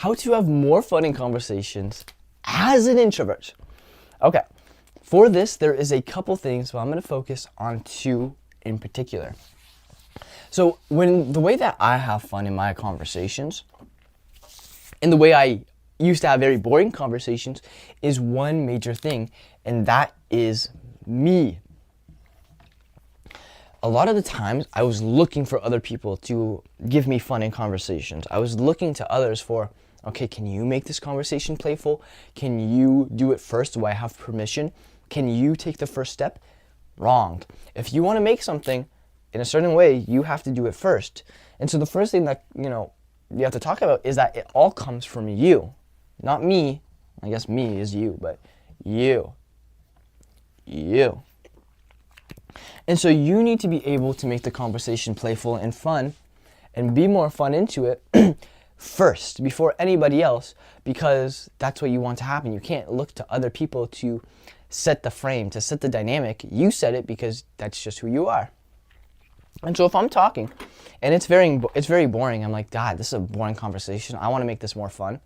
how to have more fun in conversations as an introvert. Okay, for this, there is a couple things, but I'm going to focus on two in particular. So the way that I have fun in my conversations, and the way I used to have very boring conversations, is one major thing, and that is me. A lot of the times I was looking for other people to give me fun in conversations. I was looking to others for, okay, can you make this conversation playful? Can you do it first? Do I have permission? Can you take the first step? Wrong. If you want to make something in a certain way, you have to do it first. And so the first thing that, you have to talk about is that it all comes from you, not me. I guess me is you, but you. And so you need to be able to make the conversation playful and fun and be more fun into it first before anybody else, because that's what you want to happen. You can't look to other people to set the frame, to set the dynamic. You set it because that's just who you are. And so if I'm talking and it's very boring, I'm like, God, this is a boring conversation. I want to make this more fun,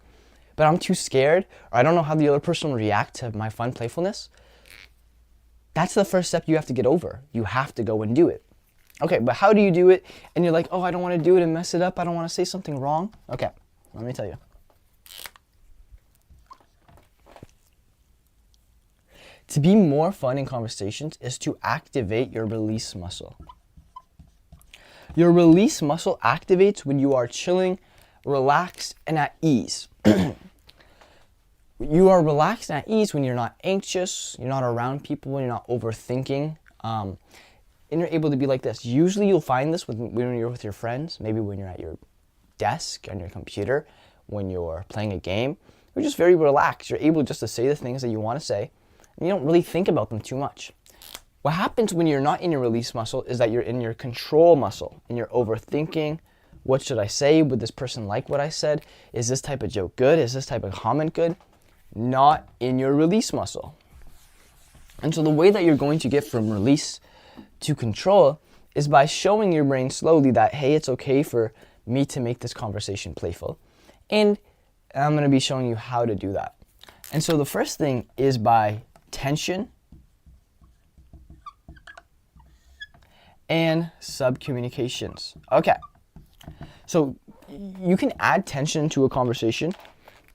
but I'm too scared, or I don't know how the other person will react to my fun playfulness. That's the first step you have to get over. You have to go and do it. Okay, but how do you do it? And you're like, oh, I don't want to do it and mess it up. I don't want to say something wrong. Okay, let me tell you. To be more fun in conversations is to activate your release muscle. Your release muscle activates when you are chilling, relaxed, and at ease. You are relaxed and at ease when you're not anxious, you're not around people, when you're not overthinking, and you're able to be like this. Usually you'll find this when you're with your friends, maybe when you're at your desk, on your computer, when you're playing a game. You're just very relaxed. You're able just to say the things that you want to say, and you don't really think about them too much. What happens when you're not in your release muscle is that you're in your control muscle, and you're overthinking. What should I say? Would this person like what I said? Is this type of joke good? Is this type of comment good? Not in your release muscle. And so the way that you're going to get from release to control is by showing your brain slowly that, hey, it's okay for me to make this conversation playful. And I'm going to be showing you how to do that. And so the first thing is by tension and subcommunications. Okay. So you can add tension to a conversation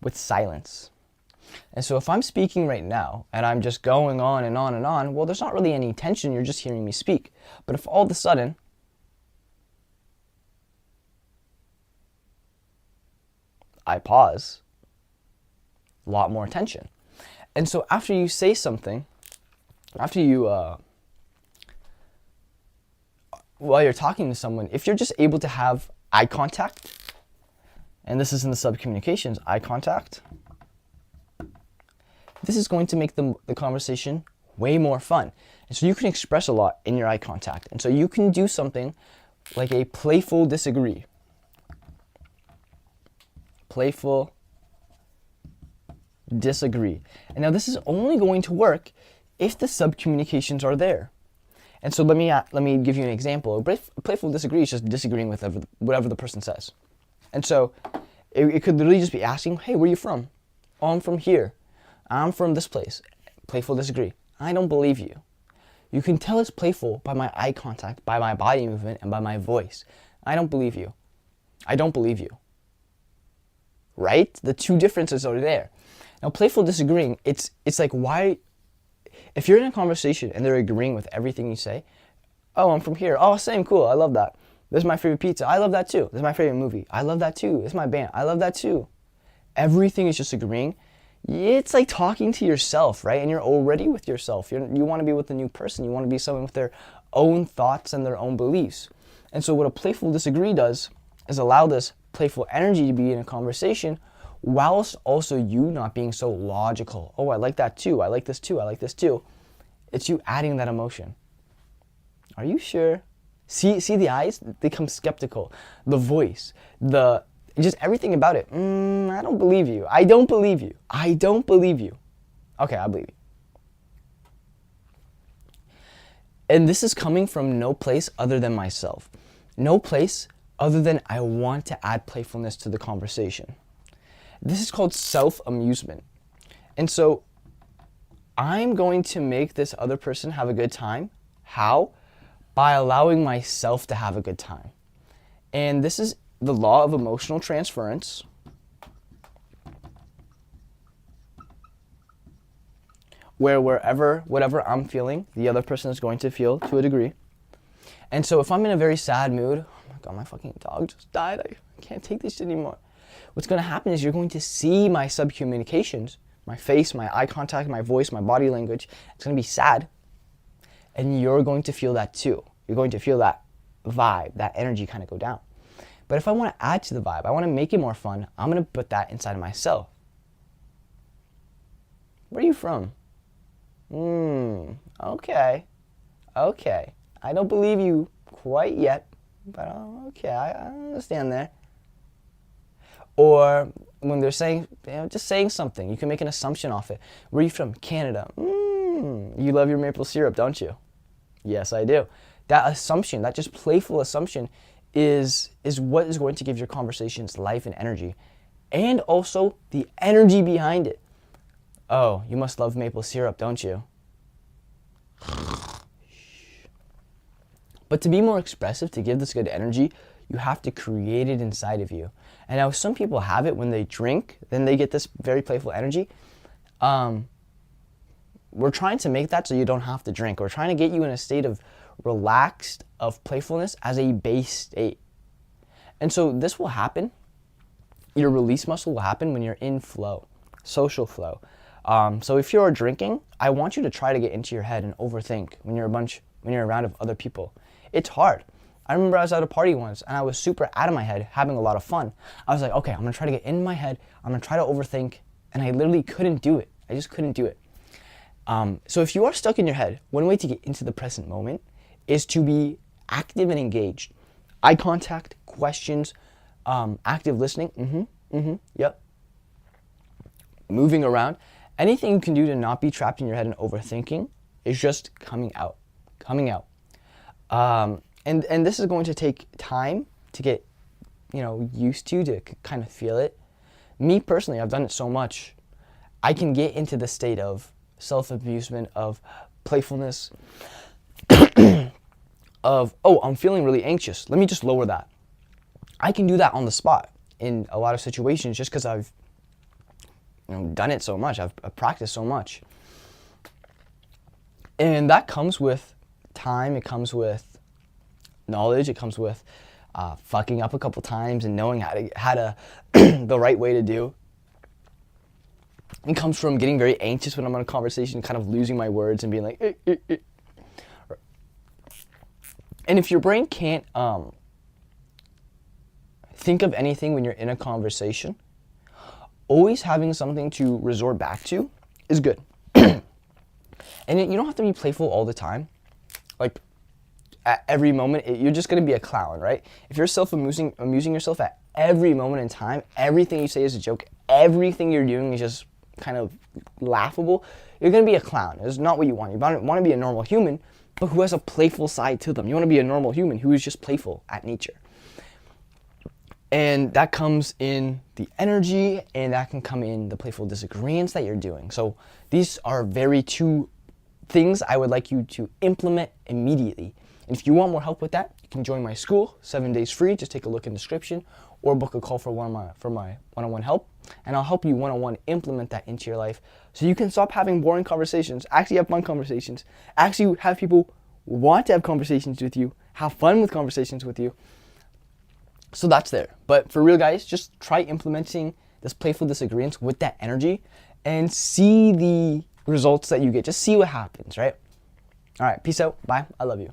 with silence. And so if I'm speaking right now and I'm just going on and on and on, well, there's not really any tension. You're just hearing me speak. But if all of a sudden I pause, a lot more tension. And so after you say something, after you, while you're talking to someone, if you're just able to have eye contact, and this is in the subcommunications, eye contact, this is going to make the conversation way more fun. And so you can express a lot in your eye contact. And so you can do something like a playful disagree. Playful disagree. And now this is only going to work if the subcommunications are there. And so let me give you an example. A playful disagree is just disagreeing with whatever the person says. And so it could literally just be asking, hey, where are you from? Oh, I'm from here. I'm from this place. Playful disagree. I don't believe you. You can tell it's playful by my eye contact, by my body movement, and by my voice. I don't believe you. I don't believe you. Right? The two differences are there. Now, playful disagreeing, it's like, why, if you're in a conversation and they're agreeing with everything you say, oh, I'm from here. Oh, same, cool. I love that. This is my favorite pizza. I love that too. This is my favorite movie. I love that too. This is my band. I love that too. Everything is just agreeing. It's like talking to yourself, right? And you're already with yourself. You want to be with a new person. You want to be someone with their own thoughts and their own beliefs. And so what a playful disagree does is allow this playful energy to be in a conversation, whilst also you not being so logical. Oh, I like that too. I like this too. I like this too. It's you adding that emotion. Are you sure? See the eyes? They become skeptical. The voice, just everything about it. I don't believe you. I don't believe you. I don't believe you. Okay, I believe you. And this is coming from no place other than myself. No place other than I want to add playfulness to the conversation. This is called self-amusement. And so I'm going to make this other person have a good time. How? By allowing myself to have a good time. And this is the law of emotional transference. Where whatever I'm feeling, the other person is going to feel to a degree. And so if I'm in a very sad mood, oh my God, my fucking dog just died. I can't take this shit anymore. What's going to happen is you're going to see my subcommunications, my face, my eye contact, my voice, my body language. It's going to be sad. And you're going to feel that too. You're going to feel that vibe, that energy kind of go down. But if I want to add to the vibe, I want to make it more fun, I'm going to put that inside of myself. Where are you from? Okay. I don't believe you quite yet, but okay, I understand there. Or when they're saying, just saying something, you can make an assumption off it. Where are you from? Canada. You love your maple syrup, don't you? Yes, I do. That assumption, that just playful assumption is what is going to give your conversations life and energy. And also the energy behind it. Oh, you must love maple syrup, don't you? But to be more expressive, to give this good energy, you have to create it inside of you. And now some people have it when they drink, then they get this very playful energy. We're trying to make that so you don't have to drink. We're trying to get you in a state of relaxed, of playfulness as a base state. And so this will happen. Your release muscle will happen when you're in flow, social flow. So if you're drinking, I want you to try to get into your head and overthink when you're around of other people. It's hard. I remember I was at a party once and I was super out of my head, having a lot of fun. I was like, okay, I'm gonna try to get in my head. I'm gonna try to overthink, and I literally couldn't do it. I just couldn't do it. So if you are stuck in your head, one way to get into the present moment is to be active and engaged. Eye contact, questions, active listening, yep. Moving around. Anything you can do to not be trapped in your head and overthinking is just coming out. And this is going to take time to get, used to kind of feel it. Me personally, I've done it so much. I can get into the state of self-amusement, of playfulness, of, oh, I'm feeling really anxious. Let me just lower that. I can do that on the spot in a lot of situations just because I've done it so much. I've practiced so much. And that comes with time. It comes with knowledge. It comes with fucking up a couple times and knowing how to the right way to do. It comes from getting very anxious when I'm in a conversation, kind of losing my words and being like, And if your brain can't think of anything when you're in a conversation, always having something to resort back to is good. And you don't have to be playful all the time. Like, at every moment, you're just going to be a clown, right? If you're amusing yourself at every moment in time, everything you say is a joke, everything you're doing is just kind of laughable, you're going to be a clown. It's not what you want. You want to be a normal human, but who has a playful side to them. You want to be a normal human who is just playful at nature. And that comes in the energy, and that can come in the playful disagreements that you're doing. So these are very two things I would like you to implement immediately. And if you want more help with that, you can join my school, 7 days free. Just take a look in the description or book a call for my one-on-one help. And I'll help you one-on-one implement that into your life so you can stop having boring conversations, actually have fun conversations, actually have people want to have conversations with you, have fun with conversations with you. So that's there. But for real, guys, just try implementing this playful disagreements with that energy and see the results that you get. Just see what happens, right? All right, peace out. Bye. I love you.